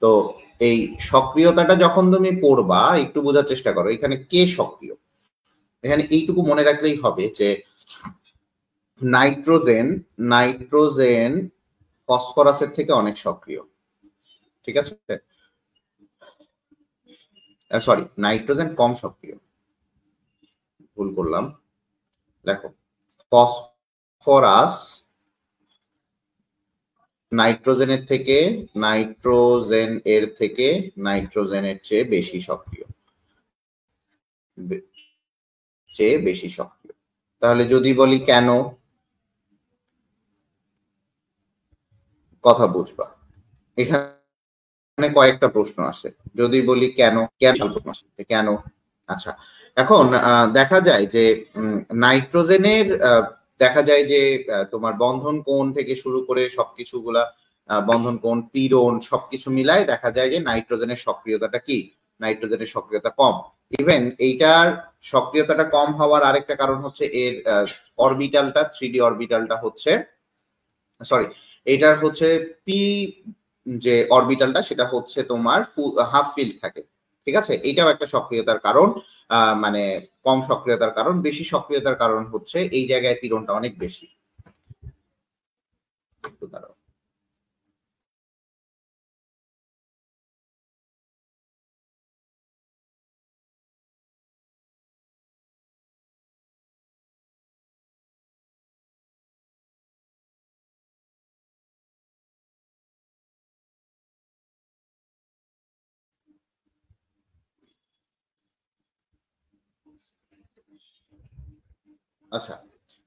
তো এই সক্রিয়তাটা যখন তুমি পড়বা একটু বোঝার চেষ্টা করো এখানে কে সক্রিয়। এখানে এইটুকু মনে রাখলেই হবে যে নাইট্রোজেন ফসফরাসের থেকে অনেক সক্রিয়, ঠিক আছে? সরি, নাইট্রোজেন কম সক্রিয়, ভুল করলাম। দেখো, ফসফরাস নাইট্রোজেনের চেয়ে বেশি সক্রিয়, তাহলে যদি বলি কেন, কথা বুঝবা। এখানে কয়েকটা প্রশ্ন আসে, যদি বলি কেন প্রশ্ন আসে কেন। আচ্ছা, এখন দেখা যায় যে নাইট্রোজেনের দেখা যায় যে তোমার বন্ধন কোণ থেকে শুরু করে সবকিছুগুলা বন্ধন কোণ, পীড়ন সবকিছু মিলায় দেখা যায় যে নাইট্রোজেনের সক্রিয়তাটা কি, নাইট্রোজেনের সক্রিয়তা কম। ইভেন এইটার সক্রিয়তাটা কম হওয়ার আরেকটা কারণ হচ্ছে এর অরবিটালটা, 3D অরবিটালটা হচ্ছে, সরি, এটার হচ্ছে পি যে অরবিটালটা সেটা হচ্ছে তোমার হাফ ফিল্ড থাকে, ঠিক আছে? এটাও একটা সক্রিয়তার কারণ, মানে কম সক্রিয়তার কারণ। বেশি সক্রিয়তার কারণ হচ্ছে এই জায়গায় পীড়নটা অনেক বেশি। একটু দাঁড়াও। আচ্ছা,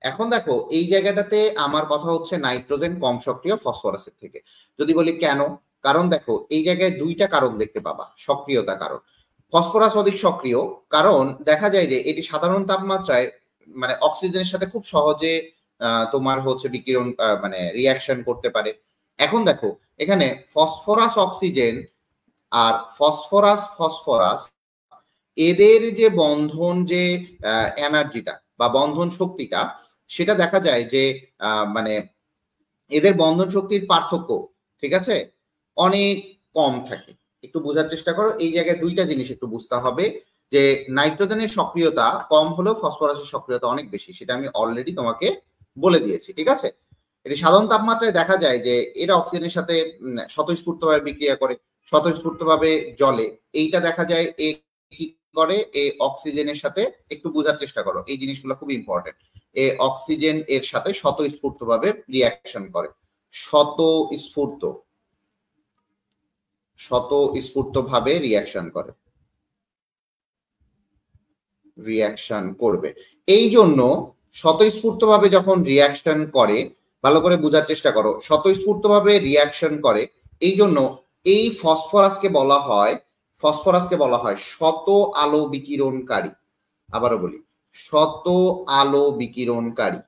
এখন দেখো এই জায়গাটাতে আমার কথা হচ্ছে নাইট্রোজেন কম সক্রিয় ফসফরাসের থেকে। যদি বলি কেন, কারণ দেখো এই জায়গায় দুইটা কারণ দেখতে পাবা সক্রিয়তা কারণ। ফসফরাস অধিক সক্রিয় কারণ দেখা যায় যে এটি সাধারণ তাপমাত্রায় মানে অক্সিজেনের সাথে খুব সহজে তোমার হচ্ছে বিকিরণ মানে রিয়াকশন করতে পারে। এখন দেখো এখানে ফসফরাস অক্সিজেন আর ফসফরাস এদের যে বন্ধন যে এনার্জিটা বা বন্ধন শক্তিটা, সেটা দেখা যায় যে মানে এদের বন্ধন শক্তির পার্থক্য, ঠিক আছে, অনেক কম থাকে। একটু বোঝার চেষ্টা করো, এই জায়গায় দুইটা জিনিস একটু বুঝতে হবে যে নাইট্রোজেনের সক্রিয়তা কম হলেও ফসফরাসের সক্রিয়তা অনেক বেশি, সেটা আমি অলরেডি তোমাকে বলে দিয়েছি, ঠিক আছে? এটি সাধারণ তাপমাত্রায় দেখা যায় যে এরা অক্সিজেনের সাথে স্বতঃস্ফূর্তভাবে বিক্রিয়া করে, স্বতঃস্ফূর্তভাবে জ্বলে। এইটা দেখা যায় কি করে, এই অক্সিজেনের সাথে, একটু বোঝার চেষ্টা করো, এই জিনিসগুলো খুব ইম্পর্টেন্ট। এই অক্সিজেন এর সাথে স্বতঃস্ফূর্তভাবে রিয়াকশন করে, স্বতঃস্ফূর্তভাবে রিয়াকশন করবে। এই জন্য স্বতঃস্ফূর্তভাবে যখন রিয়াকশন করে, ভালো করে বোঝার চেষ্টা করো, স্বতঃস্ফূর্তভাবে রিয়াকশন করে, এই জন্য এই ফসফরাসকে বলা হয় শত আলো বিকিরণকারী। আবারও বলি, শত আলো বিকিরণকারী।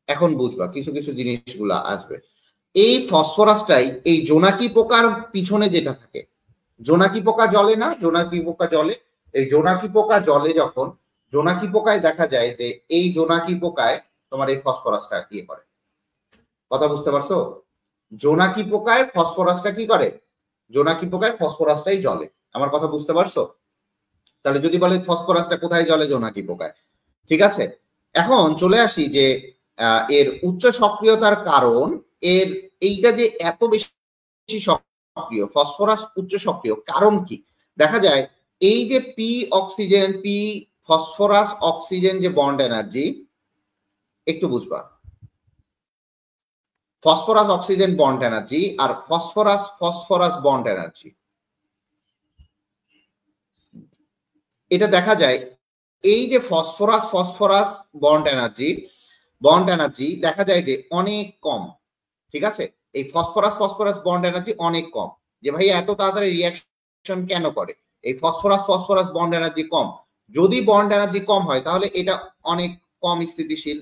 এখন বুঝবা কিছু কিছু জিনিসগুলা আসবে। এই ফসফরাসটাই এই জোনাকি পোকার পিছনে যেটা থাকে, জোনাকি পোকা জ্বলে না, এই জোনাকি পোকা জ্বলে যখন, জোনাকি পোকায় দেখা যায় যে এই জোনাকি পোকায় তোমার এই ফসফরাসটা ইয়ে করে। কথা বুঝতে পারছো? জোনাকি পোকায় ফসফরাসটা কি করে, জোনাকি পোকায় ফসফরাসটাই জ্বলে। আমার কথা বুঝতে পারছো? তাহলে যদি বলে ফসফরাসটা কোথায় জ্বলে, জোনাকি পোকায়, ঠিক আছে? এখন চলে আসি যে এর উচ্চ সক্রিয়তার কারণ, এর এইটা যে এত বেশি সক্রিয়, ফসফরাস উচ্চ সক্রিয় কারণ কি? দেখা যায় এই যে পি ফসফরাস অক্সিজেন যে বন্ড এনার্জি, একটু বুঝবা, ফসফরাস অক্সিজেন বন্ড এনার্জি আর ফসফরাস বন্ড এনার্জি, এটা দেখা যায় এই যে ফসফরাস বন্ড এনার্জি দেখা যায় যে অনেক কম, ঠিক আছে? এই ফসফরাস বন্ড এনার্জি অনেক কম। যে ভাই এত তাড়াতাড়ি রিয়াকশন কেন করে? এই ফসফরাস বন্ড এনার্জি কম। যদি বন্ড এনার্জি কম হয় তাহলে এটা অনেক কম স্থিতিশীল,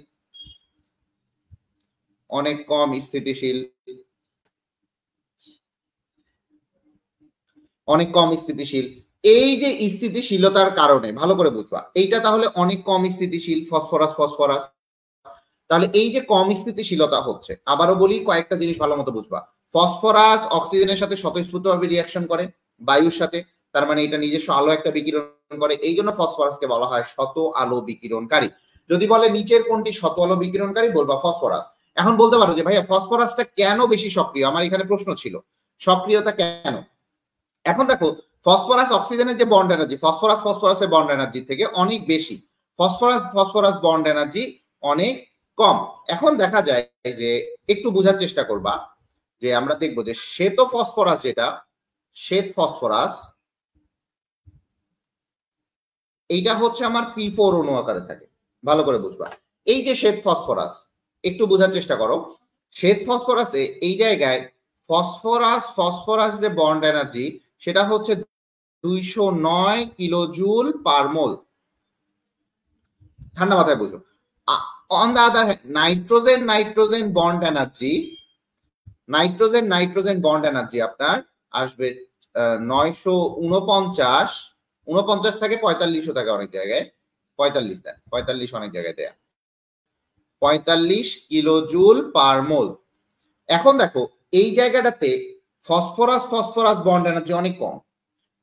এই যে স্থিতিশীলতার কারণে, ভালো করে বুঝবা, এইটা তাহলে অনেক কম স্থিতিশীল ফসফরাস। তাহলে এই যে কম স্থিতিশীলতা হচ্ছে, আবারও বলি কয়েকটা জিনিস ভালো মতো বুঝবা, ফসফরাস অক্সিজেনের সাথে স্বতঃস্ফূর্তভাবে রিয়াকশন করে বায়ুর সাথে, তার মানে এটা নিজস্ব আলো একটা বিকিরণ করে, এই জন্য ফসফরাসকে বলা হয় শত আলো বিকিরণকারী। যদি বলে নিচের কোনটি শত আলো বিকিরণকারী, বলবা ফসফরাস। এখন বলতে পারো যে ভাইয়া ফসফরাসটা কেন বেশি সক্রিয়, আমার এখানে প্রশ্ন ছিল সক্রিয়তা কেন। এখন দেখো ফসফরাস অক্সিজেনের যে বন্ড এনার্জি, ফসফরাস ফসফরাসের বন্ড এনার্জি থেকে অনেক বেশি, ফসফরাস ফসফরাস বন্ড এনার্জি অনেক কম। এখন দেখা যায় যে একটু বোঝার চেষ্টা করবা যে আমরা দেখবো যে শ্বেত ফসফরাস, যেটা শ্বেত ফসফরাস, এইটা হচ্ছে আমার P4 অণু আকারে থাকে, ভালো করে বুঝবা। এই যে শ্বেত ফসফরাস, একটু বোঝার চেষ্টা করো, শ্বেত ফসফরাসে এই জায়গায় ফসফরাস ফসফরাস যে বন্ড এনার্জি সেটা হচ্ছে 209 কিলোজুল পার মোল। ঠান্ডা মাথায় বুঝো। On the other hand nitrogen nitrogen bond energy, nitrogen nitrogen bond energy আপনার আসবে 949, 49 থেকে 45 থাকে অনেক জায়গায়, 45 দেয়, 45 অনেক জায়গায় দেয়া, 45 কিলোজুল পার মোল। এখন দেখো এই জায়গাটাতে ফসফরাস ফসফরাস বন্ড এনার্জি অনেক কম,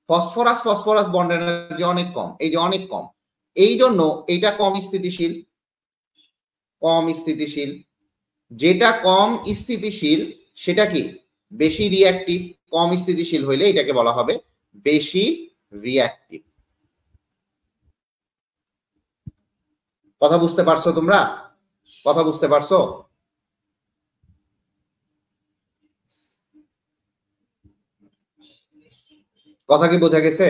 ফসফরাস ফসফরাস বন্ড এনার্জি অনেক কম, এই যে অনেক কম, এই জন্য এটা কম স্থিতিশীল, কম স্থিতিশীল। যেটা কম স্থিতিশীল সেটা কি বেশি রিঅ্যাক্টিভ, কম স্থিতিশীল হইলে এটাকে বলা হবে বেশি রিঅ্যাক্টিভ। কথা বুঝতে পারছো তোমরা? কথা বুঝতে পারছো? কথা কি বোঝা গেছে?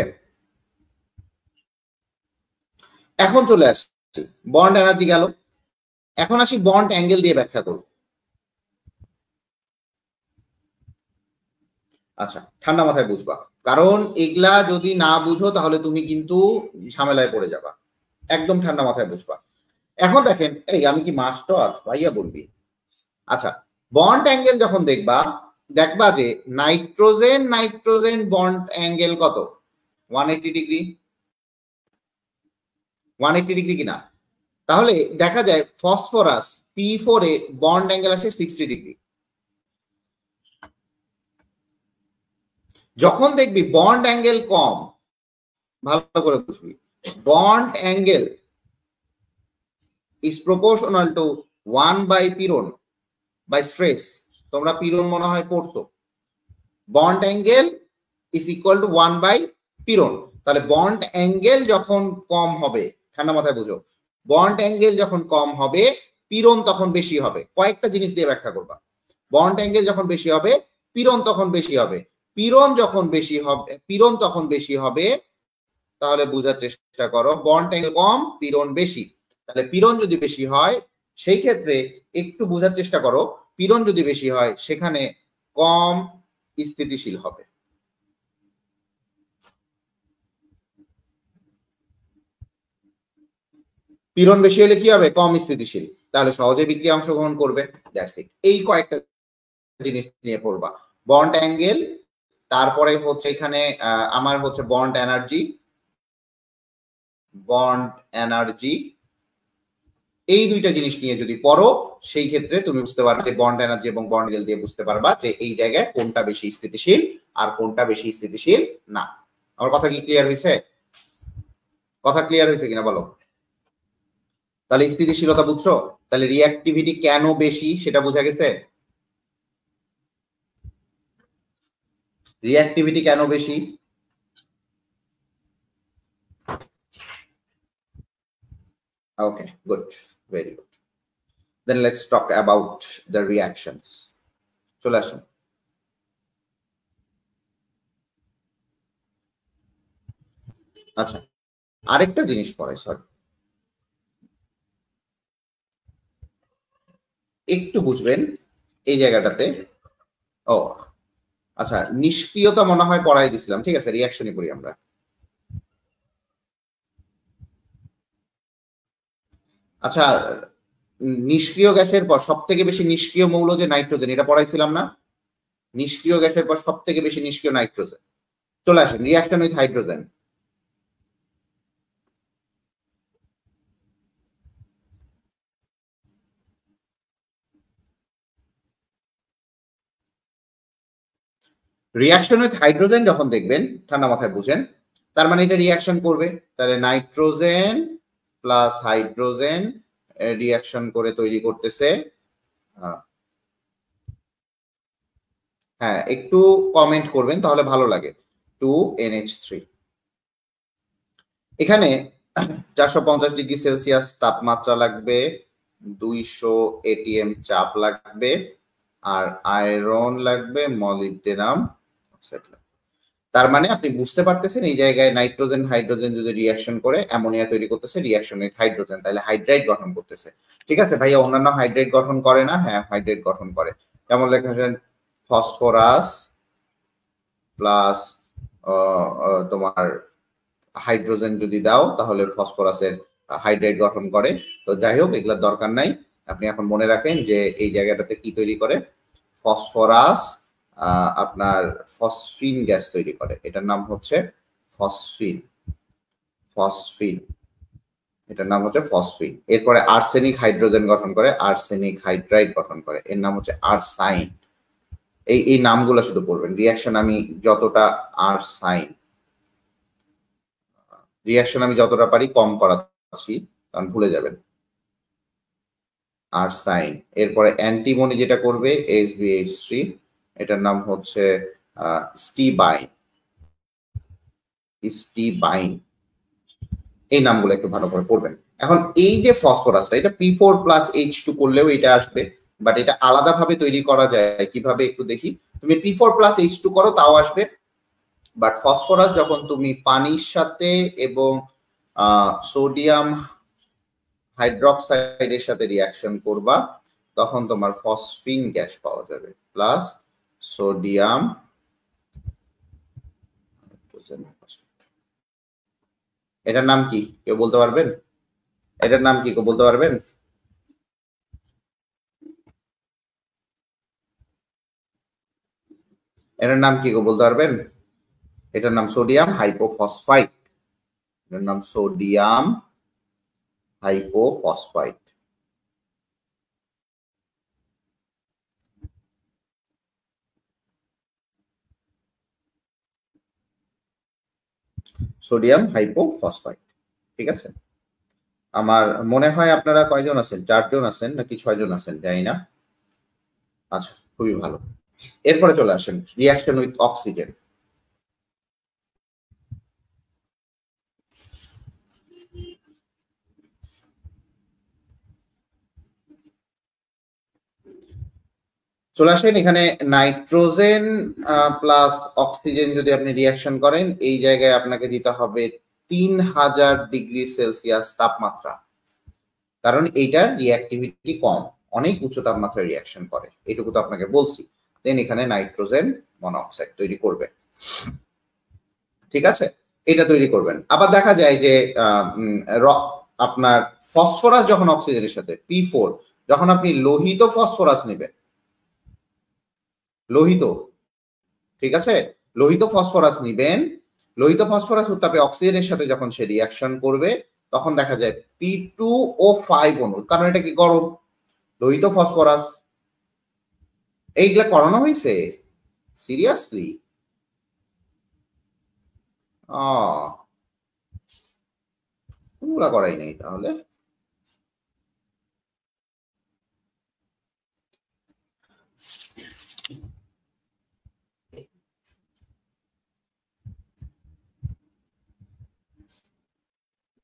এখন চলে আসছি বন্ড এনার্জি গেল, এখন আসি বন্ড অ্যাঙ্গেল দিয়ে ব্যাখ্যা করব। আচ্ছা ঠান্ডা মাথায় বুঝবা, কারণ এগুলা যদি না বুঝো তাহলে তুমি কিন্তু ঝামেলায় পড়ে যাবা, একদম ঠান্ডা মাথায় বুঝবা। এখন দেখেন, এই আমি কি মাস্টার ভাইয়া বলবি? আচ্ছা বন্ড অ্যাঙ্গেল যখন দেখবা, দেখবা যে নাইট্রোজেন নাইট্রোজেন বন্ড অ্যাঙ্গেল কত, 180 ডিগ্রি, 180 ডিগ্রি কিনা। তাহলে দেখা যায় ফসফরাস P4 এ বন্ড অ্যাঙ্গেল আসে 60 ডিগ্রি। যখন দেখবি বন্ড অ্যাঙ্গেল কম, ভালো করে বুঝবি, bond angle is proportional to 1 by পীড়ন by stress, তোমরা পীড়ন মনে হয় পড়তো, bond angle is equal to 1 by পীড়ন। তাহলে বন্ড অ্যাঙ্গেল যখন কম হবে, ঠান্ডা মাথায় বুঝো, বন্ড অ্যাঙ্গেল যখন কম হবে পীড়ন তখন বেশি হবে। কয়েকটা জিনিস দিয়ে ব্যাখ্যা করবা, বন্ড অ্যাঙ্গেল যখন বেশি হবে পীড়ন তখন বেশি হবে, পীড়ন যখন বেশি হবে, পীড়ন তখন বেশি হবে, তাহলে বোঝার চেষ্টা করো বন্ড অ্যাঙ্গেল কম পীড়ন বেশি। তাহলে পীড়ন যদি বেশি হয় সেই ক্ষেত্রে একটু বোঝার চেষ্টা করো, পীড়ন যদি বেশি হয় সেখানে কম স্থিতিশীল হবে। পীড়ন বেশি হলে কি হবে, কম স্থিতিশীল, তাহলে সহজে বিক্রিয়া অংশগ্রহণ করবে। That's it. এই কয়েকটা জিনিস নিয়ে পড়বা, বন্ড অ্যাঙ্গেল, তারপরে হচ্ছে এখানে আমার হচ্ছে বন্ড এনার্জি, বন্ড এনার্জি, এই দুইটা জিনিস নিয়ে যদি পড়ো সেই ক্ষেত্রে তুমি বুঝতে পারবে যে বন্ড এনার্জি এবং বন্ড অ্যাঙ্গেল দিয়ে বুঝতে পারবা যে এই জায়গায় কোনটা বেশি স্থিতিশীল আর কোনটা বেশি স্থিতিশীল না। আমার কথা কি ক্লিয়ার হয়েছে? কথা ক্লিয়ার হয়েছে কিনা বলো? তাহলে স্থিতিশীলতা বুঝছো, তাহলে রিঅ্যাক্টিভিটি কেন বেশি সেটা বোঝা গেছে, রিঅ্যাক্টিভিটি কেন বেশি। Okay, good, very good. Then let's talk about the reactions. চলে আসুন। আচ্ছা আরেকটা জিনিস পড়ে, সরি একটু বুঝবেন এই জায়গাটাতে। ও আচ্ছা, নিষ্ক্রিয়তা মনে হয় পড়াই দিছিলাম, ঠিক আছে রিঅ্যাকশনই করি আমরা। আচ্ছা নিষ্ক্রিয় গ্যাসের পর সব থেকে বেশি নিষ্ক্রিয় মৌল যে নাইট্রোজেন, এটা পড়াইছিলাম না? নিষ্ক্রিয় গ্যাসের পর সব থেকে বেশি নিষ্ক্রিয় নাইট্রোজেন। চলে আসেন reaction with hydrogen. Reaction with hydrogen যখন দেখবেন ঠান্ডা মাথায় বুঝেন, তার মানে এটা রিয়াকশন করবে, তাহলে নাইট্রোজেন প্লাস হাইড্রোজেন রিয়াকশন করে তৈরি করতেছে, হ্যাঁ একটু কমেন্ট করবেন তাহলে ভালো লাগে, 2NH3। এখানে 450°C তাপমাত্রা লাগবে, 200 ATM চাপ লাগবে, আর আয়রন লাগবে, মলিবডেনাম অক্সাইড লাগবে। তার মানে আপনি বুঝতে পারতেছেন এই জায়গায় নাইট্রোজেন হাইড্রোজেন যদি রিয়াকশন করে অ্যামোনিয়া তৈরি করতেছে, রিয়াকশন উইথ হাইড্রোজেন, তাহলে হাইড্রাইড গঠন করতেছে। ঠিক আছে ভাইয়া, অন্যান্য হাইড্রাইড গঠন করে না? হ্যাঁ হাইড্রাইড গঠন করে। যেমন লেখা ফসফরাস প্লাস তোমার হাইড্রোজেন যদি দাও তাহলে ফসফরাসের হাইড্রাইড গঠন করে। তো যাই হোক এগুলোর দরকার নাই, আপনি এখন মনে রাখেন যে এই জায়গাটাতে কি তৈরি করে, ফসফরাস আপনার ফসফিন গ্যাস তৈরি করে, এটার নাম হচ্ছে ফসফিন, ফসফিন এটার নাম হচ্ছে ফসফিন। এরপরে আর্সেনিক হাইড্রোজেন গঠন করে, আর্সেনিক হাইড্রাইড গঠন করে, এর নাম হচ্ছে আরসাইন। এই নামগুলো শুধু পড়বেন, রিয়াকশন আমি যতটা পারি কম করাচ্ছি কারণ ভুলে যাবেন। আরসাইন। এরপরে অ্যান্টিমনি যেটা করবে SbH3, এটার নাম হচ্ছে স্টিবাইন, স্টিবাইন। এই নামগুলো একটু ভালো করে পড়বেন। এখন এই যে ফসফরাসটা, এটা P4+H2 করলেও এটা আসবে, বাট এটা আলাদাভাবে তৈরি করা যায় কিভাবে একটু দেখি। তুমি P4+H2 করো তাও আসবে, বাট ফসফরাস যখন তুমি পানির সাথে এবং সোডিয়াম হাইড্রোক্সাইডের সাথে রিয়াকশন করবা তখন তোমার ফসফিন গ্যাস পাওয়া যাবে, প্লাস সোডিয়াম। এটার নাম কি কেউ বলতে পারবেন? এটার নাম কি কেউ বলতে পারবেন? এটার নাম কি কেউ বলতে পারবেন? এটার নাম সোডিয়াম হাইপোফসফাইড, এটার নাম সোডিয়াম হাইপোফসফাইড। সোডিয়াম হাইপোফসফাইড, ঠিক আছে। আমার মনে হয় আপনারা কয়জন আছেন, 4 জন আছেন নাকি 6 জন আছেন জানি না। আচ্ছা খুবই ভালো। এরপরে চলে আসেন রিয়াকশন উইথ অক্সিজেন। চলে আসেন এখানে নাইট্রোজেন প্লাস অক্সিজেন যদি আপনি রিয়াকশন করেন এই জায়গায় আপনাকে দিতে হবে 3000°C তাপমাত্রা, কারণ এইটার রিঅ্যাক্টিভিটি কম, অনেক উচ্চ তাপমাত্রায় রিয়াকশন করে, এটুকু তো আপনাকে বলছি। দেন এখানে নাইট্রোজেন মনোঅক্সাইড তৈরি করবে, ঠিক আছে, এটা তৈরি করবেন। আবার দেখা যায় যে আপনার ফসফরাস যখন অক্সিজেনের সাথে P4, যখন আপনি লোহিত ফসফরাস নেবেন, লোহিত, ঠিক আছে, লোহিত ফসফরাস নিবেন, লোহিত ফসফরাস উত্তাপে অক্সিজেনের সাথে যখন সে রিয়াকশন করবে তখন দেখা যায় P2O5 অণু, কারণ এটা কি গরম, লোহিত ফসফরাস। এইগুলা করানো হয়েছে সিরিয়াসলি? কোনগুলা করাই নেই তাহলে।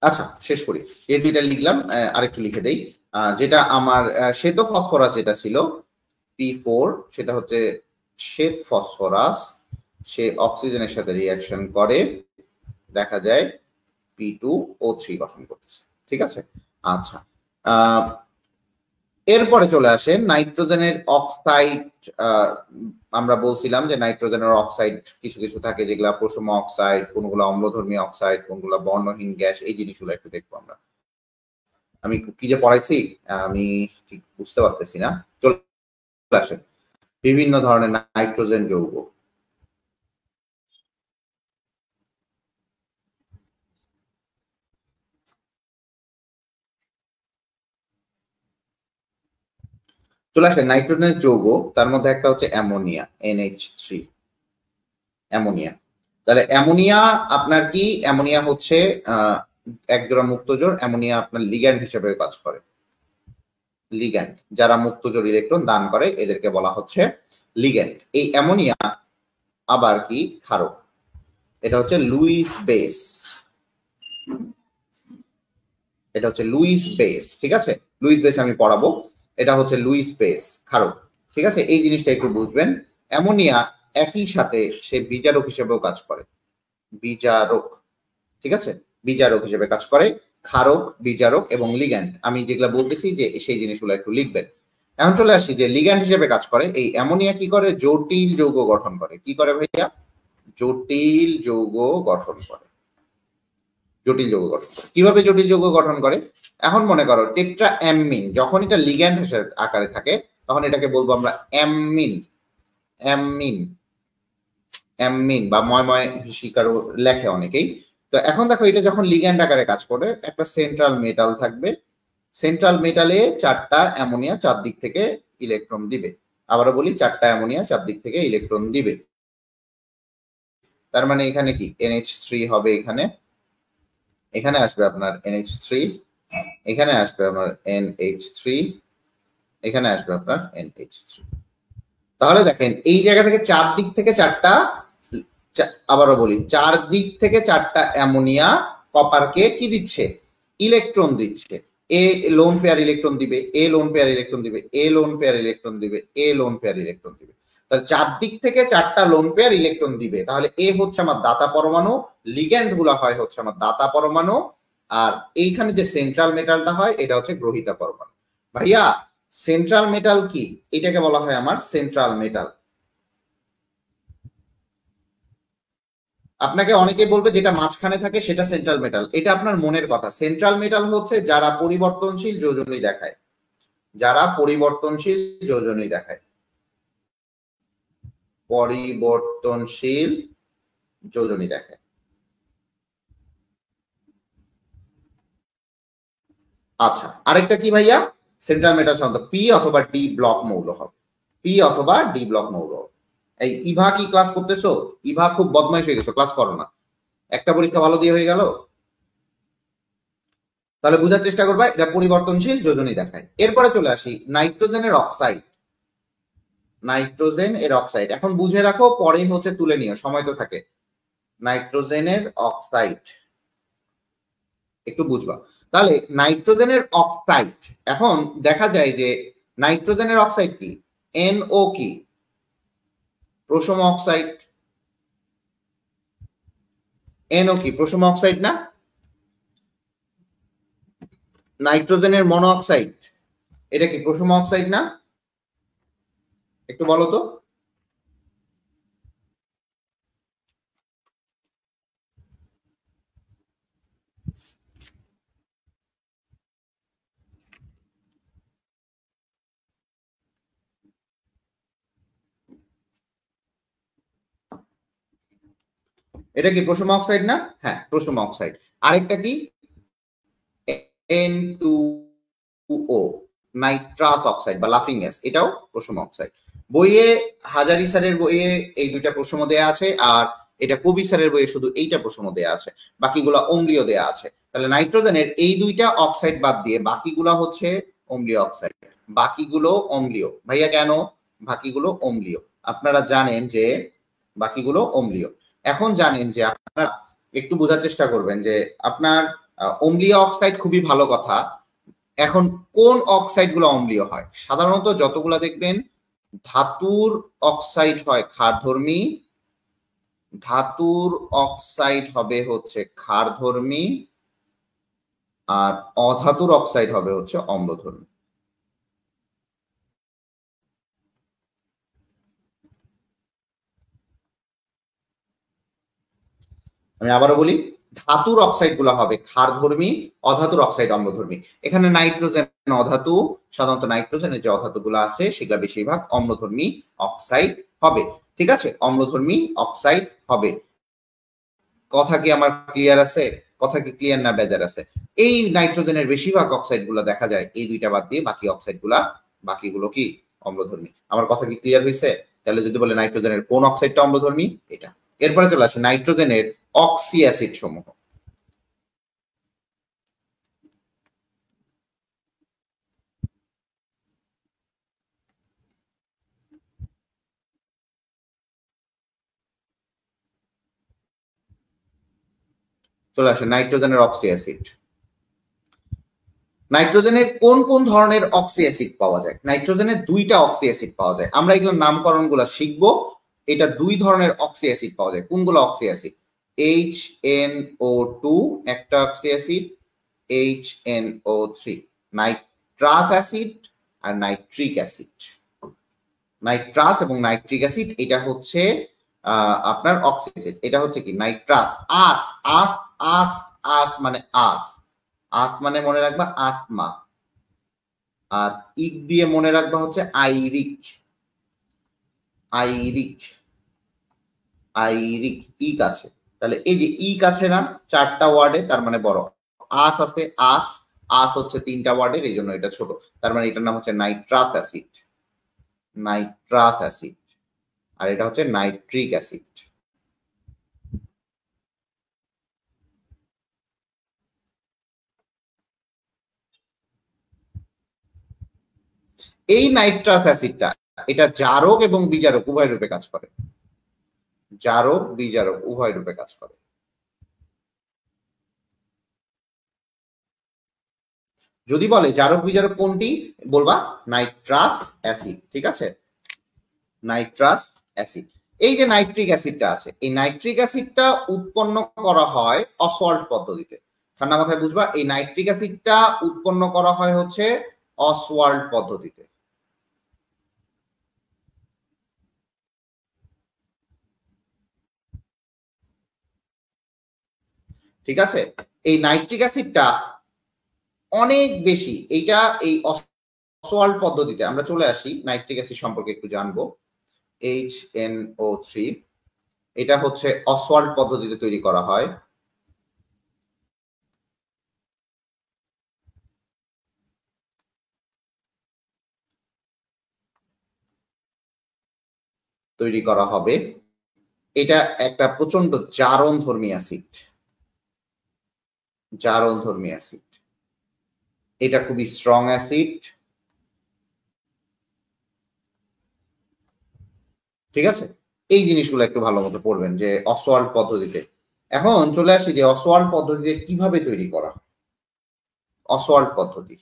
আচ্ছা শেষ করি, এই দুইটা লিখলাম, আরেকটু লিখে দেই। যেটা আমার শ্বেত ফসফরাস যেটা ছিল P4, সেটা হচ্ছে শ্বেত ফসফরাস, সে অক্সিজেনের সাথে রিয়াকশন করে দেখা যায় P2O3 গঠন করতেছে, ঠিক আছে। আচ্ছা এরপরে চলে আসে নাইট্রোজেনের অক্সাইড। আমরা বলছিলাম যে নাইট্রোজেনের অক্সাইড কিছু কিছু থাকে যেগুলা প্রশম অক্সাইড, কোনগুলো অম্লধর্মী অক্সাইড, কোনগুলো বর্ণহীন গ্যাস, এই জিনিসগুলো একটু দেখবো আমরা। আমি কি যে পড়াইছি আমি ঠিক বুঝতে পারতেছি না। চলে আসেন বিভিন্ন ধরনের নাইট্রোজেন যৌগ। চলে আসেন নাইট্রোজেনের যৌগ, তার মধ্যে একটা হচ্ছে অ্যামোনিয়া NH3, অ্যামোনিয়া। তাহলে অ্যামোনিয়া আপনার কি, অ্যামোনিয়া হচ্ছে একজোড়া মুক্তজোড়, অ্যামোনিয়া আপনার লিগ্যান্ড হিসেবে কাজ করে। লিগ্যান্ড, যারা মুক্তজোড় ইলেকট্রন দান করে এদেরকে বলা হচ্ছে লিগ্যান্ড। এই অ্যামোনিয়া আবার কি ক্ষারক, এটা হচ্ছে লুইস বেস, এটা হচ্ছে লুইস বেস, ঠিক আছে? লুইস বেস আমি পড়াবো, এটা হচ্ছে লুইস বেস ক্ষারক, ঠিক আছে? এই জিনিসটা একটু বুঝবেন। অ্যামোনিয়া একই সাথে সে বিজারক হিসেবেও কাজ করে, বিজারক, ঠিক আছে? বিজারক হিসেবে কাজ করে, ক্ষারক, বিজারক এবং লিগ্যান্ড। আমি যেগুলো বলতেছি যে সেই জিনিসগুলো একটু লিখবেন। এখন চলে আসি যে লিগ্যান্ড হিসেবে কাজ করে এই অ্যামোনিয়া কি করে, জটিল যৌগ গঠন করে। কি করে ভাইয়া? জটিল যৌগ গঠন করে। জটিল যৌগ গঠন করে। কিভাবে জটিল যৌগ গঠন করে? এখন মনে করো টেট্রা অ্যামিন, যখন এটা লিগ্যান্ড আকারে থাকে তখন এটাকে বলবো আমরা অ্যামিন, অ্যামিন, অ্যামিন বা ময় শিকারও লেখে অনেকেই। তো এখন দেখো এটা যখন লিগ্যান্ড আকারে কাজ করে, একটা সেন্ট্রাল মেটাল থাকবে, সেন্ট্রাল মেটালে 4টা অ্যামোনিয়া 4 দিক থেকে ইলেকট্রন দিবে। আবারও বলি 4টা অ্যামোনিয়া 4 দিক থেকে ইলেকট্রন দিবে। তার মানে এখানে কি NH3 হবে, এখানে এখানে আসবে আপনার NH3, এখানে আসবে আপনার NH3, এখানে আসবে আপনার NH3। তাহলে দেখেন এই জায়গা থেকে 4 দিক থেকে 4টা, আবারও বলি 4 দিক থেকে 4টা অ্যামোনিয়া কপারকে কি দিচ্ছে, ইলেকট্রন দিচ্ছে। এ লোন পেয়ার ইলেকট্রন দিবে, এ লোন পেয়ার ইলেকট্রন দিবে, এ লোন পেয়ার ইলেকট্রন দিবে, এ লোন পেয়ার ইলেকট্রন দিবে। তাহলে 4 দিক থেকে 4টা লোন পেয়ার ইলেকট্রন দিবে। তাহলে এ হচ্ছে আমার দাতা পরমাণু, লিগ্যান্ড গুলা হয় হচ্ছে আমার দাতা পরমাণু, আর এইখানে যে সেন্ট্রাল মেটালটা হয় এটা হচ্ছে গ্রহীতা পরমাণু। ভাইয়া সেন্ট্রাল মেটাল কি? এটাকে বলা হয় আমার সেন্ট্রাল মেটাল। আপনাকে অনেকে বলবে যেটা মাঝখানে থাকে সেটা সেন্ট্রাল মেটাল, এটা আপনার মনের কথা। সেন্ট্রাল মেটাল হচ্ছে যারা পরিবর্তনশীল যোজনী দেখায়, যারা পরিবর্তনশীল যোজনী দেখায়, পরিবর্তনশীল যোজনী দেখায়। আচ্ছা, আরেকটা কি ভাইয়া? সেন্ট্রাল মেটাল সাধারণত পি অথবা ডি ব্লক মৌল হবে, পি অথবা ডি ব্লক মৌল। এই ইভা কি ক্লাস করতেছো? ইভা খুব বদমাইশ হয়ে গেছো, ক্লাস করো না। একটা পরীক্ষা ভালো দিয়ে হয়ে গেল, তাহলে বোঝার চেষ্টা করবা এটা পরিবর্তনশীল যোজনী দেখায়। এরপরে চলে আসি নাইট্রোজেনের অক্সাইড, নাইট্রোজেন এর অক্সাইড। এখন বুঝে রাখো, পরে হচ্ছে তুলে নিও, সময় তো থাকে। নাইট্রোজেনের অক্সাইড একটু বুঝবা। তাহলে নাইট্রোজেনের অক্সাইড, এখন দেখা যায় যে নাইট্রোজেনের অক্সাইড কি, NO কি, প্রশম অক্সাইড। NO কি, প্রশম অক্সাইড না? নাইট্রোজেনের মনো অক্সাইড, এটা কি প্রশম অক্সাইড না? একটু বলো তো। এটা কি প্রশম অক্সাইড না? হ্যাঁ, প্রশম অক্সাইড। আরেকটা কি, N2O, নাইট্রাস অক্সাইড বা লাফিং গ্যাস, এটাও প্রশম অক্সাইড। বইয়ে হাজারি স্যারের বইয়ে এই দুইটা প্রশম দেয়া আছে, আর এটা কবি স্যারের বইয়ে শুধু এইটা প্রশম দেয়া আছে, বাকিগুলো অম্লীয় দেয়া আছে। তাহলে নাইট্রোজেনের এই দুইটা অক্সাইড বাদ দিয়ে বাকিগুলো হচ্ছে অম্লীয় অক্সাইড, বাকিগুলো অম্লীয়। ভাইয়া কেন বাকিগুলো অম্লীয়? আপনারা জানেন যে বাকিগুলো অম্লীয়। এখন জানেন যে আপনারা একটু বোঝার চেষ্টা করবেন যে আপনার অম্লীয় অক্সাইড খুবই ভালো কথা। এখন কোন অক্সাইড গুলো অম্লীয় হয়? সাধারণত যতগুলা দেখবেন ধাতুর অক্সাইড হয় ক্ষারধর্মী, ধাতুর অক্সাইড হবে হচ্ছে ক্ষারধর্মী, আর অধাতুর অক্সাইড হবে হচ্ছে অম্লধর্মী। আমি আবারও বলি, ধাতুর অক্সাইড গুলো হবে ক্ষারধর্মী, অধাতুর অক্সাইড অম্লধর্মী। এখানে নাইট্রোজেন অধাতু, সাধারণত নাইট্রোজেনের যে অধাতু গুলো আছে সেগুলো বেশিরভাগ অম্লধর্মী অক্সাইড হবে, ঠিক আছে? অম্লধর্মী অক্সাইড হবে। কথা কি আমার ক্লিয়ার আছে? কথা কি ক্লিয়ার না বেজার আছে? এই নাইট্রোজেনের বেশিরভাগ অক্সাইড গুলো দেখা যায় এই দুইটা বাদ দিয়ে বাকি অক্সাইড গুলা, বাকিগুলো কি অম্লধর্মী। আমার কথা কি ক্লিয়ার হয়েছে? তাহলে যদি বলে নাইট্রোজেনের কোন অক্সাইডটা অম্লধর্মী, এটা এরপরে চলে আসে নাইট্রোজেনের অক্সি অ্যাসিড সমূহ। চলে আসে নাইট্রোজেনের অক্সি অ্যাসিড। নাইট্রোজেনের কোন কোন ধরনের অক্সি অ্যাসিড পাওয়া যায়? নাইট্রোজেনের দুইটা অক্সি অ্যাসিড পাওয়া যায়। আমরা এগুলোর নামকরণগুলো শিখবো। এটা দুই ধরনের অক্সি অ্যাসিড পাওয়া যায়। কোনগুলো অক্সি অ্যাসিড? HNO2 একটা oxy acid, HNO3 nitrous acid আর নাইট্রিক অ্যাসিড। নাইট্রাস এবং নাইট্রিক অ্যাসিড এটা হচ্ছে আপনার অক্সি অ্যাসিড। এটা হচ্ছে কি নাইট্রাস। আস আস আস আস মানে আস, আস মানে মনে রাখবা আসমা, আর ইক দিয়ে মনে রাখবা হচ্ছে আইরিক, আইরিক আইরিক ইক আছে। তাহলে এই যে ইক আছে না চারটা ওয়ার্ডে, তার মানে বড়। আস আছে, আস আস হচ্ছে তিনটা ওয়ার্ডের, এই জন্য এটা ছোট। তার মানে এটার নাম হচ্ছে নাইট্রাস অ্যাসিড, নাইট্রাস অ্যাসিড। আর এটা হচ্ছে নাইট্রিক অ্যাসিড। এই নাইট্রাস অ্যাসিডটা এটা জারক এবং বিজারক উভয় রূপে কাজ করে। জারক বিজারক উভয় রূপে কাজ করে। যদি বলে জারক বিজারক কোনটি, বলবা নাইট্রাস অ্যাসিড। ঠিক আছে, নাইট্রাস অ্যাসিড। এই যে নাইট্রিক অ্যাসিডটা আছে, এই নাইট্রিক অ্যাসিডটা উৎপন্ন করা হয় অসওয়াল্ট পদ্ধতিতে। ঠান্ডা মাথায় বুঝবা, এই নাইট্রিক অ্যাসিডটা উৎপন্ন করা হয় হচ্ছে অসওয়াল্ট পদ্ধতিতে। ঠিক আছে, এই নাইট্রিক অ্যাসিডটা অনেক বেশি, এইটা এই অসওয়াল্ট পদ্ধতিতে। আমরা চলে আসি নাইট্রিক অ্যাসিড সম্পর্কে একটু জানবো। HNO3 এটা হচ্ছে অসওয়াল্ট পদ্ধতিতে তৈরি করা হয়। তৈরি করা হবে। এটা একটা প্রচন্ড জারণধর্মী অ্যাসিড, জারণধর্মী অ্যাসিড। এটা খুবই স্ট্রং অ্যাসিড। ঠিক আছে, এই জিনিসগুলো একটু ভালো মতো পড়বেন যে অসওয়াল্ট পদ্ধতিতে। এখন চলে আসি যে অসওয়াল্ট পদ্ধতিতে কিভাবে তৈরি করা হয়। অসওয়াল্ট পদ্ধতি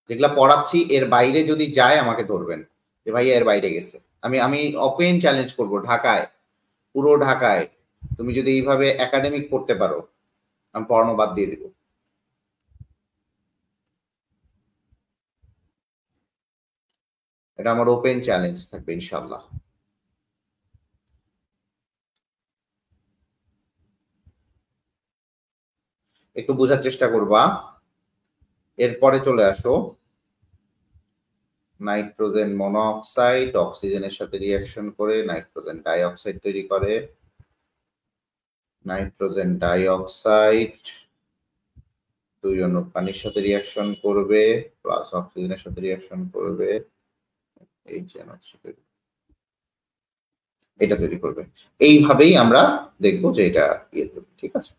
যেগুলা পড়াচ্ছি এর বাইরে যদি যায় আমাকে ধরবেন যে ভাইয়া এর বাইরে গেছে। আমি আমি ওপেন চ্যালেঞ্জ করব, ঢাকায়, পুরো ঢাকায় তুমি যদি এইভাবে একাডেমিক পড়তে পারো, আমি পড়ানো বাদ দিয়ে দিব। এটা আমার ওপেন চ্যালেঞ্জ থাকবে ইনশাল্লাহ। একটু বোঝার চেষ্টা করবা। এরপরে চলে আসো নাইট্রোজেন মনোঅক্সাইড অক্সিজেনের সাথে রিঅ্যাকশন করে নাইট্রোজেন ডাইঅক্সাইড তৈরি করে। নাইট্রোজেন ডাইঅক্সাইড দুই অণু পানির সাথে রিঅ্যাকশন করবে, প্লাস অক্সিজেনের সাথে রিঅ্যাকশন করবে, এটা তৈরি করবে। এইভাবেই আমরা দেখবো যে এটা ইয়ে করবে। ঠিক আছে,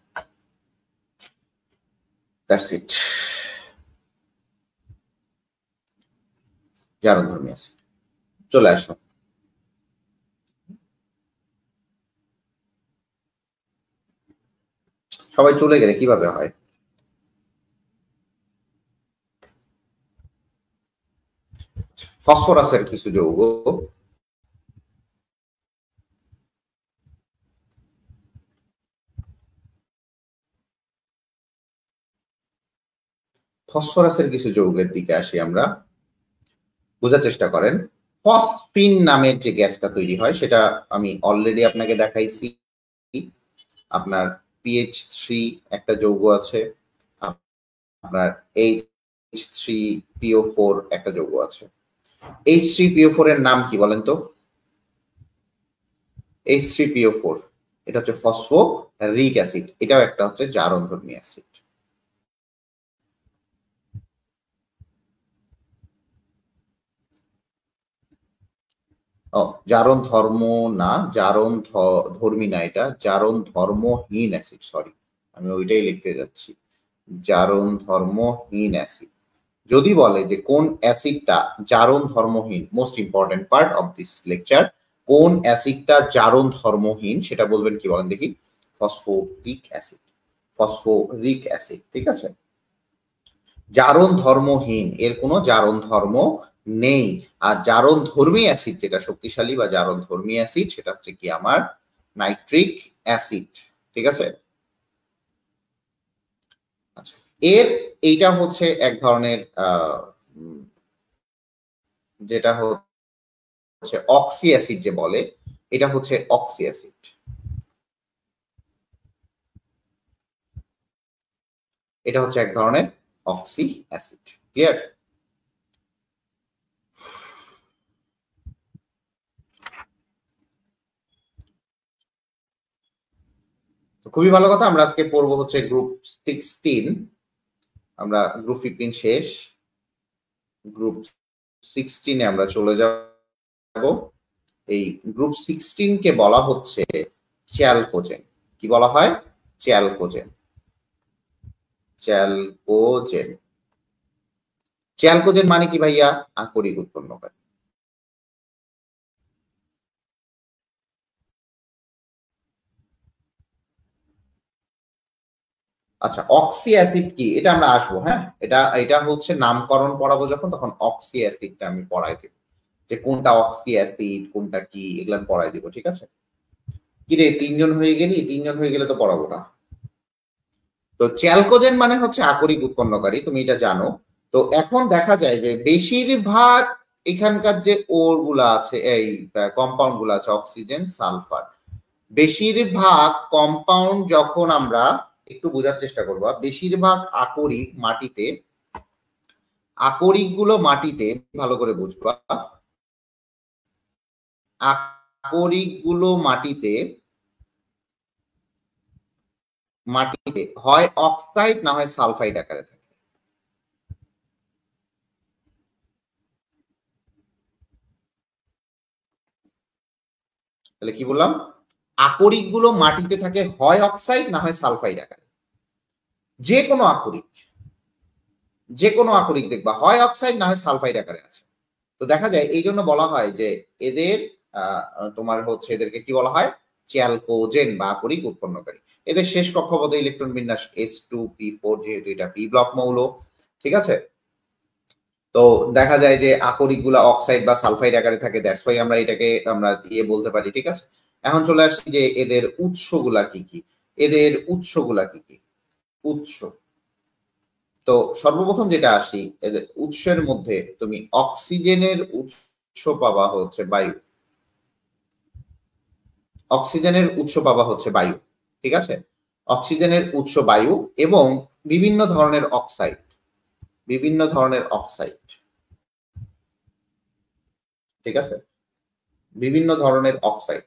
দ্যাটস ইট। জারণধর্মী আছে। চলে আসো, সবাই চলে গেলে কিভাবে হয়? ফসফরাসের কিছু যৌগ ফসফরাসের কিছু যৌগের দিকে আসি আমরা। বোঝার চেষ্টা করেন, ফসফিন নামের যে গ্যাসটা তৈরি হয় সেটা আমি অলরেডি আপনাকে দেখাইছি। আপনার PH3 একটা যৌগ আছে, আপনার H3PO4 একটা যৌগ আছে। H3PO4 এর নাম কি বলেন তো? H3PO4 এটা হচ্ছে ফসফোরিক অ্যাসিড। এটাও একটা হচ্ছে জারণধর্মী অ্যাসিড। ও জারণ ধর্ম না, জারণ ধর্মী না, এটা জারণ ধর্মহীন অ্যাসিড, সরি আমি ওইটাই লিখতে যাচ্ছি, জারণ ধর্মহীন অ্যাসিড। যদি বলে যে কোন অ্যাসিডটা জারণ ধর্মহীন, most important part of this lecture, কোন অ্যাসিডটা জারণ ধর্মহীন সেটা বলবেন কি বলেন দেখি? ফসফোরিক অ্যাসিড, ফসফোরিক অ্যাসিড, ঠিক আছে। জারণ ধর্মহীন, এর কোনো জারণ ধর্ম নেই। আর জারণ ধর্মী অ্যাসিড যেটা শক্তিশালী বা জারণ ধর্মী অ্যাসিড সেটা হচ্ছে কি আমার নাইট্রিক অ্যাসিড, ঠিক আছে। আচ্ছা, এর এইটা হচ্ছে এক ধরনের যেটা হচ্ছে অক্সি অ্যাসিড যে বলে, এটা হচ্ছে অক্সি অ্যাসিড, এটা হচ্ছে এক ধরনের অক্সি অ্যাসিড, ক্লিয়ার? তো খুবই ভালো কথা, আমরা আজকে পড়বো হচ্ছে গ্রুপ 16, আমরা গ্রুপ 15 শেষ, গ্রুপ 16 আমরা চলে যাব। এই গ্রুপ 16 কে বলা হচ্ছে চ্যালকোজেন। কি বলা হয়? Chalcogen, chalcogen. চ্যালকোজেন মানে কি ভাইয়া? আকরিক উৎপন্নকারী। আচ্ছা, অক্সি অ্যাসিড কি এটা আমরা আসবো, হ্যাঁ, এটা এটা হচ্ছে নামকরণ পড়াবো যখন, তখন অক্সি অ্যাসিডটা আমি পড়াই দেব, যে কোনটা অক্সি অ্যাসিড কোনটা কি এগুলো আমি পড়াই দিব, ঠিক আছে। কিরে তিনজন হয়ে গেলি? তিনজন হয়ে গেলে তো পড়াবো না। তো চ্যালকোজেন মানে হচ্ছে আকরিক উৎপন্নকারী, তুমি এটা জানো। তো এখন দেখা যায় যে বেশিরভাগ এখানকার যে ওর গুলা আছে, এই কম্পাউন্ড গুলা আছে, অক্সিজেন সালফার, বেশিরভাগ কম্পাউন্ড যখন আমরা একটু বোঝার চেষ্টা করবো, বেশিরভাগ আকরিক মাটিতে, আকরিক গুলো মাটিতে ভালো করে বুঝবা, আকরিক গুলো মাটিতে মাটিতে হয় অক্সাইড না হয় সালফাইড আকারে থাকে। তাহলে কি বললাম? আকরিক গুলো মাটিতে থাকে হয় অক্সাইড না হয় সালফাইড আকারে। যে কোনো আকরিক, যে কোনো আকরিক দেখবা হয় অক্সাইড না হয় সালফাইড আকারে আছে। তো দেখা যায় এই জন্য বলা হয় যে এদের তোমার হচ্ছে এদেরকে কি বলা হয়? চ্যালকোজেন বা আকরিক উৎপন্নকারী। এদের শেষ কক্ষপথ ইলেকট্রন বিন্যাস S2p4, যেহেতু এটা পি ব্লক মৌল, ঠিক আছে। তো দেখা যায় যে আকরিক গুলা অক্সাইড বা সালফাইড আকারে থাকে, দ্যাটস ওয়াই আমরা এটাকে আমরা ইয়ে বলতে পারি, ঠিক আছে। এখন চলে আসি যে এদের উৎসগুলা কি কি, এদের উৎসগুলা কি কি। উৎস, তো সর্বপ্রথম যেটা আসি, এদের উৎসের মধ্যে তুমি অক্সিজেনের উৎস পাবা হচ্ছে বায়ু, অক্সিজেনের উৎস পাবা হচ্ছে বায়ু, ঠিক আছে। অক্সিজেনের উৎস বায়ু এবং বিভিন্ন ধরনের অক্সাইড, বিভিন্ন ধরনের অক্সাইড, ঠিক আছে, বিভিন্ন ধরনের অক্সাইড।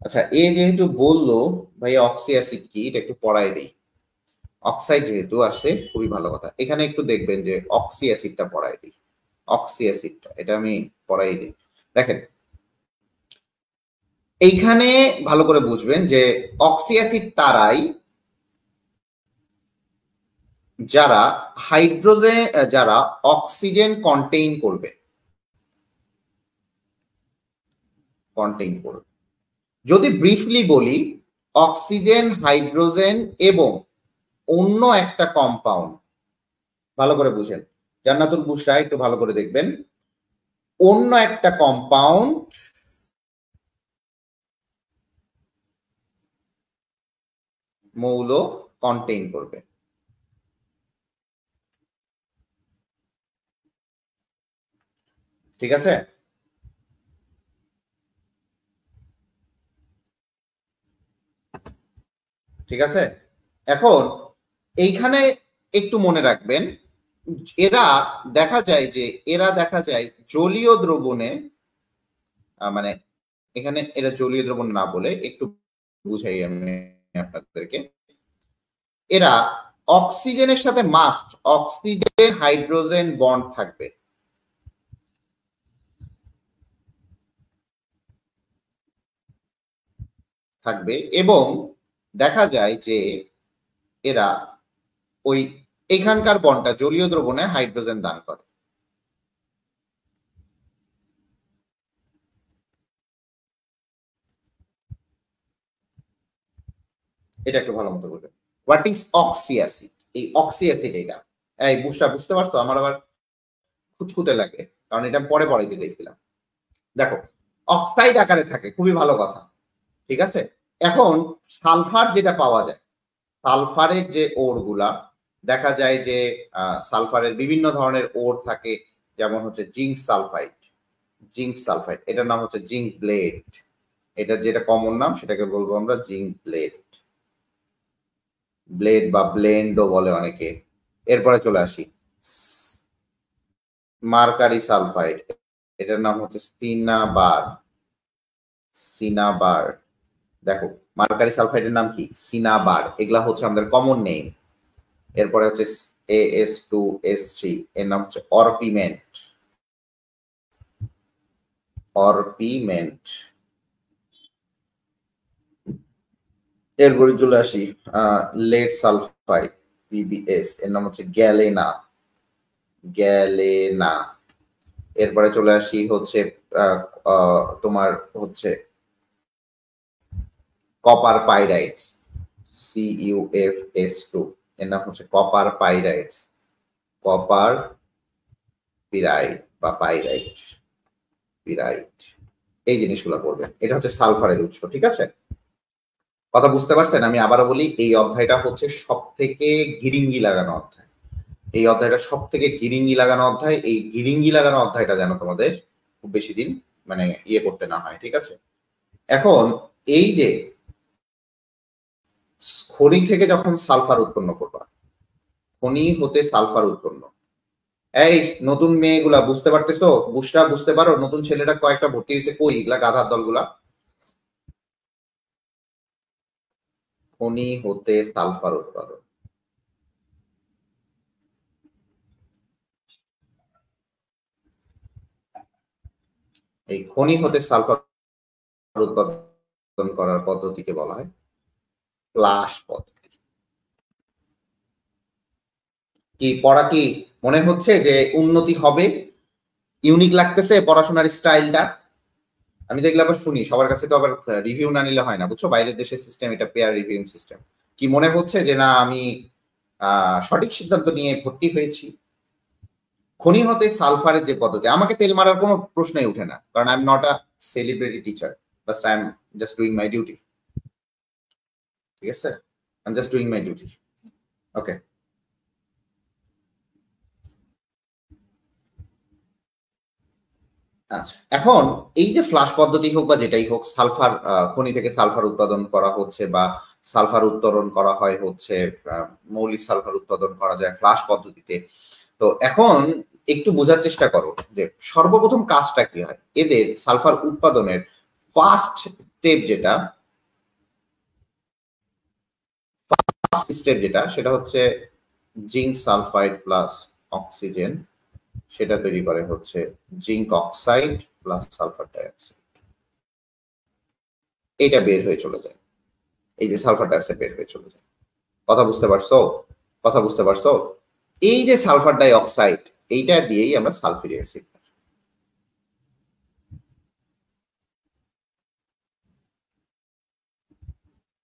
আচ্ছা, এ যেহেতু বললো ভাই অক্সি অ্যাসিড কি, এটা একটু পড়াই দেই। অক্সাইড যেহেতু আসে খুবই ভালো কথা, এখানে একটু দেখবেন যে অক্সি অ্যাসিডটা পড়াই দিই, অক্সি অ্যাসিডটা এটা আমি পড়াই দিই। দেখেন এইখানে ভালো করে বুঝবেন যে অক্সি অ্যাসিড তারাই যারা হাইড্রোজেন, যারা অক্সিজেন কন্টেইন করবে, কন্টেইন করবে। যদি ব্রিফলি বলি, অক্সিজেন, হাইড্রোজেন এবং অন্য একটা কম্পাউন্ড, ভালো করে বুঝেন, জান্নাতুল বুশরা একটু ভালো করে দেখবেন, অন্য একটা কম্পাউন্ড মৌল কন্টেইন করবে, ঠিক আছে। ঠিক আছে। এখন এইখানে একটু মনে রাখবেন, এরা দেখা যায় জলীয় দ্রবণে, মানে এখানে এরা জলীয় দ্রবণ না বলে একটু বুঝাই আমি আপনাদেরকে, এরা অক্সিজেনের সাথে মাস্ট অক্সিজেন হাইড্রোজেন বন্ড থাকবে এবং দেখা যায় যে এরা ওই এখানকার বন্ডটা জলীয় দ্রবণে হাইড্রোজেন দান করে। এটা একটু ভালো মতো বলবেন, হোয়াট ইজ অক্সি অ্যাসিড? এই অক্সি অ্যাসিড এটা, এই বুঝতে পারছো? আমার আবার খুঁতখুঁতে লাগে, কারণ এটা পরে পড়াইতে দিয়েছিলাম। দেখো, অক্সাইড আকারে থাকে, খুবই ভালো কথা, ঠিক আছে। এখন সালফার যেটা পাওয়া যায়, সালফারের যে ওর গুলা, দেখা যায় যে সালফারের বিভিন্ন ধরনের ওর থাকে, যেমন হচ্ছে জিঙ্ক সালফাইড, এটার নাম হচ্ছে জিঙ্ক ব্লেড। এটা যেটা কমন নাম সেটাকে বলবো আমরা জিঙ্ক ব্লেড বা ব্লেন্ডও বলে অনেকে। এরপরে চলে আসি মার্কারি সালফাইড, এটার নাম হচ্ছে সিনাবার। দেখো, মার্কারি সালফাইডের নাম কি? সিনাবার। এগুলা হচ্ছে আমাদের কমন নেম। এরপরে হচ্ছে AS2S3, এর নাম হচ্ছে অরপিমেন্ট। এরপরে চলে আসি লেড সালফাইড, PbS, এর নাম হচ্ছে গ্যালেনা। এরপরে চলে আসি হচ্ছে তোমার হচ্ছে কপার পাইরাইডস, CuFS2, এর নাম হচ্ছে কপার পাইরাইডস, কপার পিরাইড বা পিরাইড। এই জিনিসগুলো পড়বেন, এটা হচ্ছে সালফারের উৎস, ঠিক আছে। কথা বুঝতে পারছেন? আমি আবারও বলি, এই অধ্যায়টা হচ্ছে সব থেকে গিরিঙ্গি লাগানো অধ্যায়। এই অধ্যায়টা সব থেকে গিরিঙ্গি লাগানো অধ্যায়। এই গিরিঙ্গি লাগানো অধ্যায়টা যেন তোমাদের খুব বেশি দিন মানে ইয়ে করতে না হয়, ঠিক আছে। এখন এই যে খনি থেকে যখন সালফার উৎপন্ন করবা, খনি হতে সালফার উৎপন্ন, এই নতুন মেয়েগুলা বুঝতে পারতেছো? বুঝতে পারো? নতুন ছেলেটা কয়েকটা ভর্তি হয়েছে, কই এগুলা গাধার দলগুলা? খনি হতে সালফার উৎপাদন, এই খনি হতে সালফার উৎপাদন করার পদ্ধতিকে বলা হয় ফ্লাশ পদ্ধতি। কি পড়া কি মনে হচ্ছে যে উন্নতি হবে? ইউনিক লাগতেছে পড়াশোনার স্টাইলটা? আমি যেগুলো আবার শুনি সবার কাছে তো আবার রিভিউ না নিলে হয় না, বুঝছো? বাইরের দেশের সিস্টেম এটা, পেয়ার রিভিউ সিস্টেম। কি মনে হচ্ছে যে না আমি সঠিক সিদ্ধান্ত নিয়ে ভর্তি হয়েছি? খনি হতে সালফারের যে পদ্ধতি, আমাকে তেল মারার কোনো প্রশ্নই উঠে না, কারণ I am not a celebrity teacher, but I am just doing my duty, ঠিক আছে। I am just doing my duty, okay. আচ্ছা, এখন এই যে ফ্লাশ পদ্ধতি হোক বা যেটাই হোক, সালফার খনি থেকে সালফার উৎপাদন করা হচ্ছে বা সালফার উত্তোলন করা হয় হচ্ছে, মৌলিক সালফার উৎপাদন করা যায় ফ্লাশ পদ্ধতিতে। তো এখন একটু বোঝার চেষ্টা করো যে সর্বপ্রথম কাজটা কি হয় এদের সালফার উৎপাদনের। ফার্স্ট স্টেপ যেটা সেটা হচ্ছে জিঙ্ক সালফাইড প্লাস অক্সিজেন, সেটা তৈরি করে হচ্ছে zinc oxide plus sulphur dioxide. এটা বের হয়ে চলে যায়, এই যে সালফার ডাইঅক্সাইড বের হয়ে চলে যায়। কথা বুঝতে পারছো? এই যে সালফার ডাইঅক্সাইড, এইটা দিয়েই আমরা সালফিউরিক অ্যাসিড।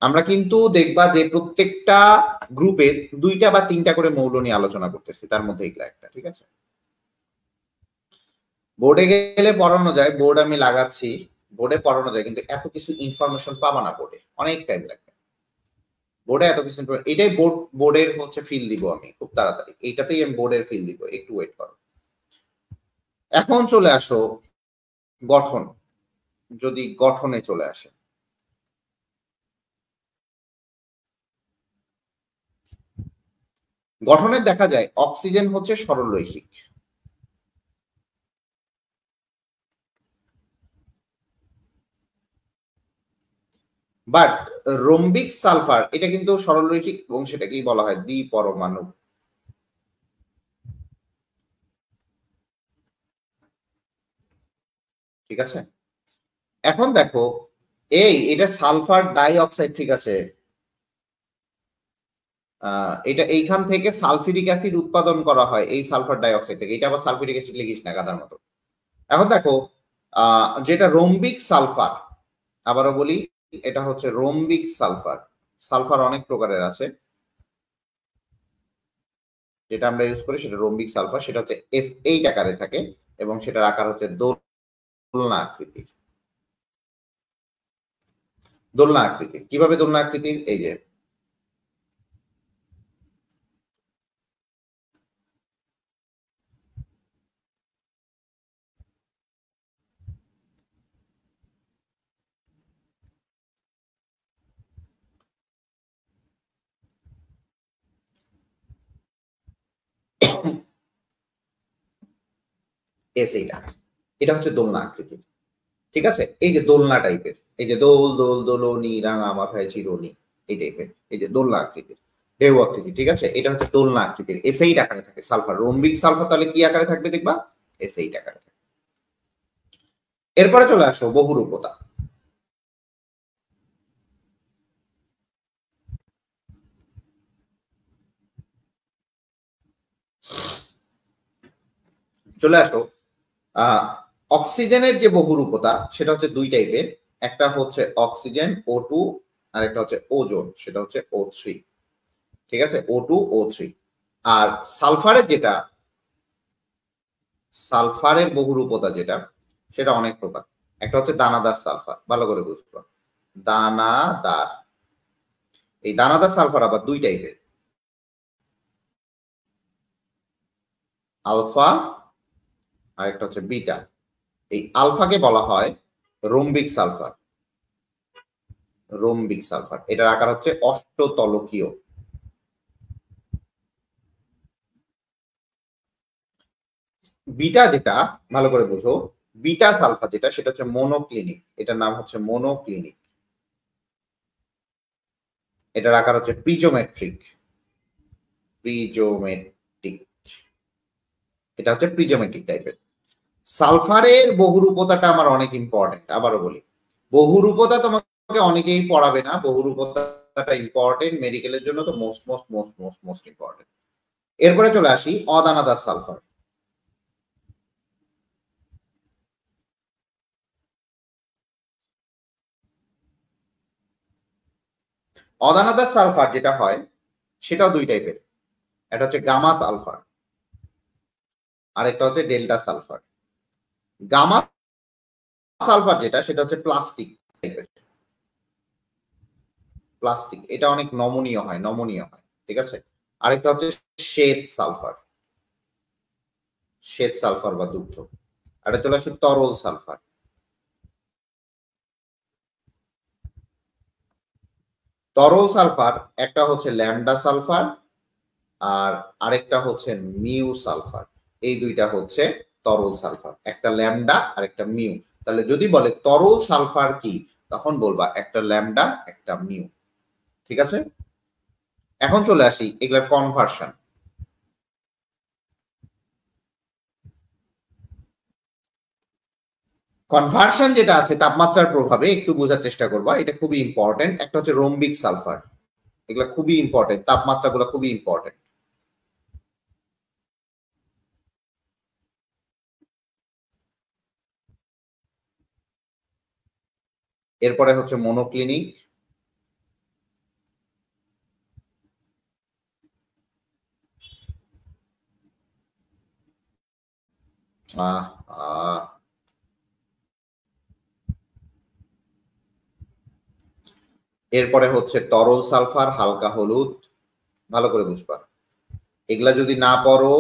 আমরা কিন্তু দেখবা যে প্রত্যেকটা গ্রুপে 2টা বা 3টা করে মৌল নিয়ে আলোচনা করতেছি, তার মধ্যে এগুলা একটা, ঠিক আছে। বোর্ডে গেলে পড়ানো যায়, বোর্ড আমি লাগাচ্ছি, বোর্ডে পড়ানো যায়, কিন্তু এত কিছু ইনফরমেশন পাবা না বোর্ডে, অনেক টাইম লাগবে বোর্ডে এত কিছু। এটাই বোর্ডের হচ্ছে ফিল দিব আমি খুব তাড়াতাড়ি, এইটাতেই আমি বোর্ডের ফিল দিব, একটু ওয়েট করো। এখন চলে আসো গঠন, যদি গঠনে চলে আসে, গঠনে দেখা যায় অক্সিজেন হচ্ছে সরলরৈখিক, বাট রোম্বিক সালফার এটা কিন্তু সরলরৈখিক এবং সেটাকেই বলা হয় দ্বিপরমাণু। ঠিক আছে, এখন দেখো এটা সালফার ডাই অক্সাইড, ঠিক আছে, এটা এইখান থেকে সালফিউরিক অ্যাসিড উৎপাদন করা হয় এই সালফার ডাই অক্সাইড থেকে। এটা আবার সালফিউরিক অ্যাসিড লিখিস না গাদার মতো। এখন দেখো যেটা রোম্বিক সালফার, আবারও বলি এটা হচ্ছে রোম্বিক সালফার। সালফার অনেক প্রকারের আছে, যেটা আমরা ইউজ করি সেটা রোম্বিক সালফার। সেটা হচ্ছে S8 আকারে থাকে এবং সেটার আকার হচ্ছে দোলনা আকৃতির। দোলনা আকৃতির কিভাবে দোলনা আকৃতির? এই যে S8 আকার, এটা হচ্ছে দোলনা আকৃতির। ঠিক আছে, এই যে দোলনা টাইপের, এই যে দোল দোল দোলনি রাঙা মাথায় চিরুনি, এই টাইপের, এই যে দোলনা আকৃতির, ঢেউ আকৃতি। ঠিক আছে, এটা হচ্ছে দোলনা আকৃতির, S8 আকারে থাকে সালফার। রোম্বিক সালফার তাহলে কি আকারে থাকবে দেখবা? S8 আকারে থাকবে। এরপরে চলে আসো বহুরূপতা। চলে আসো অক্সিজেনের যে বহুরূপতা সেটা হচ্ছে দুই টাইপের। একটা হচ্ছে অক্সিজেন O2 আর একটা হচ্ছে ওজোন, সেটা হচ্ছে O3। ঠিক আছে, O2 O3। আর সালফারের বহুরূপতা যেটা, সেটা অনেক প্রকার। একটা হচ্ছে দানাদার সালফার, ভালো করে বুঝবো, দানাদার। এই দানাদার সালফার আবার দুই টাইপের, আলফা আর একটা হচ্ছে বিটা। এই আলফাকে বলা হয় রোম্বিক সালফার। রোম্বিক সালফার এটার আকার হচ্ছে অষ্টতলকীয়। বিটা যেটা, ভালো করে বুঝো, বিটা সালফার যেটা সেটা হচ্ছে মনোক্লিনিক। এটার নাম হচ্ছে মনোক্লিনিক। এটার আকার হচ্ছে প্রিজোমেট্রিক। প্রিজোমেট্রিক, এটা হচ্ছে প্রিজোমেট্রিক টাইপের। সালফারের বহুরূপতাটা আমার অনেক ইম্পর্টেন্ট। আবারও বলি, বহুরূপতা তোমাকে অনেকেই পড়াবে না। বহুরূপতাটা ইম্পর্টেন্ট মেডিকেলের জন্য, তো most most most most most important. এরপরে চলে আসি অদানাদার সালফার। অদানাদার সালফার যেটা হয় সেটাও দুই টাইপের। একটা হচ্ছে গামা সালফার আর একটা হচ্ছে ডেল্টা সালফার। গামা সালফার যেটা সেটা হচ্ছে প্লাস্টিক টাইপের। প্লাস্টিক, এটা অনেক নমনীয় হয়, নমনীয় হয়। ঠিক আছে, আরেকটা হচ্ছে শ্বেত সালফার। শ্বেত সালফার বা দুগ্ধ। আর চলে আসে তরল সালফার। তরল সালফার একটা হচ্ছে ল্যামডা সালফার আর আরেকটা হচ্ছে মিউ সালফার। এই দুইটা হচ্ছে তরল সালফার, একটা ল্যামডা আর একটা মিউ। তাহলে যদি বলে তরল সালফার কি, তখন বলবা একটা ল্যামডা একটা মিউ। ঠিক আছে, এখন চলে আসি এগুলার কনভার্সন। কনভার্সন যেটা আছে তাপমাত্রার প্রভাবে, একটু বোঝার চেষ্টা করবা, এটা খুবই ইম্পর্টেন্ট। একটা হচ্ছে রোম্বিক সালফার, এগুলা খুবই ইম্পর্টেন্ট, তাপমাত্রাগুলো খুবই ইম্পর্টেন্ট। এরপরে হচ্ছে মনোক্লিনিক, এরপরে হচ্ছে তরল সালফার, হালকা হলুদ। ভালো করে বুঝবা, এগুলা যদি না পড়ো,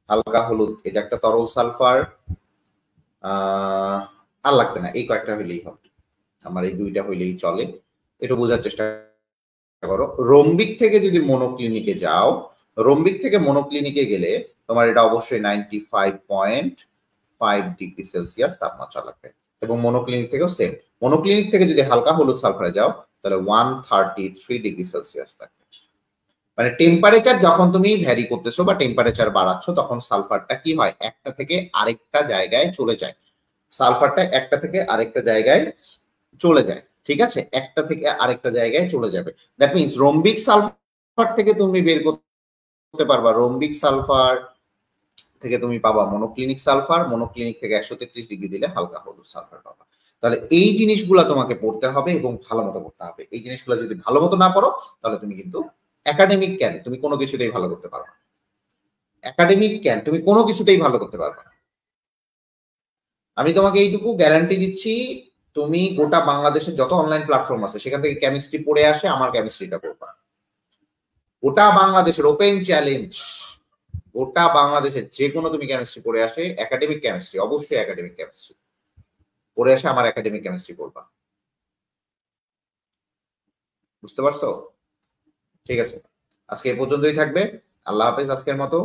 হালকা হলুদ এটা একটা তরল সালফার। আর লাগবে না, এই কয়েকটা হইলেই হবে, আমার এই দুইটা হইলেই চলে। একটু বোঝার চেষ্টা করো। রোম্বিক থেকে যদি মনোক্লিনিকে যাও, রোম্বিক থেকে মনোক্লিনিকে গেলে তোমার এটা অবশ্যই 95.5 ডিগ্রি সেলসিয়াস তাপমাত্রা লাগবে, এবং মনোক্লিনিক থেকেও সেম। মনোক্লিনিক থেকে যদি হালকা হলুদ সালফারে যাও তাহলে 133 ডিগ্রি সেলসিয়াস থাকবে। মানে টেম্পারেচার যখন তুমি ভ্যারি করতেছো বা টেম্পারেচার বাড়াচ্ছ, তখন সালফারটা কি হয়, একটা থেকে আরেকটা জায়গায় চলে যায়। সালফারটা একটা থেকে আরেকটা জায়গায় চলে যায়, ঠিক আছে, একটা থেকে আরেকটা জায়গায় চলে যাবে। দ্যাট মিনস রোম্বিক সালফার থেকে তুমি বের করতে পারবা, রোম্বিক সালফার থেকে তুমি পাবা মনোক্লিনিক সালফার, মনোক্লিনিক থেকে 133 ডিগ্রি দিলে হালকা হলুদ সালফার পাবা। তাহলে এই জিনিসগুলো তোমাকে পড়তে হবে এবং ভালো মতো পড়তে হবে। এই জিনিসগুলো যদি ভালো মতো না পড়ো তাহলে তুমি কিন্তু একাডেমিক ক্যান তুমি কোনো কিছুতেই ভালো করতে পারবে না। একাডেমিক ক্যান তুমি কোনো কিছুতেই ভালো করতে পারবে না। আমি তোমাকে এইটুকু গ্যারান্টি দিচ্ছি, তুমি গোটা বাংলাদেশের যত অনলাইন প্ল্যাটফর্ম আছে সেখান থেকে কেমিস্ট্রি পড়ে আসে, আমার কেমিস্ট্রিটা পড়বা। গোটা বাংলাদেশের ওপেন চ্যালেঞ্জ, গোটা বাংলাদেশের যে কোনো তুমি কেমিস্ট্রি পড়ে আসে, একাডেমিক কেমিস্ট্রি, অবশ্যই একাডেমিক কেমিস্ট্রি পড়ে আসে, আমার একাডেমিক কেমিস্ট্রি পড়বা। বুঝতে পারছো? ঠিক আছে, আজকে এই পর্যন্তই থাকবে। আল্লাহ হাফেজ আজকের মতো।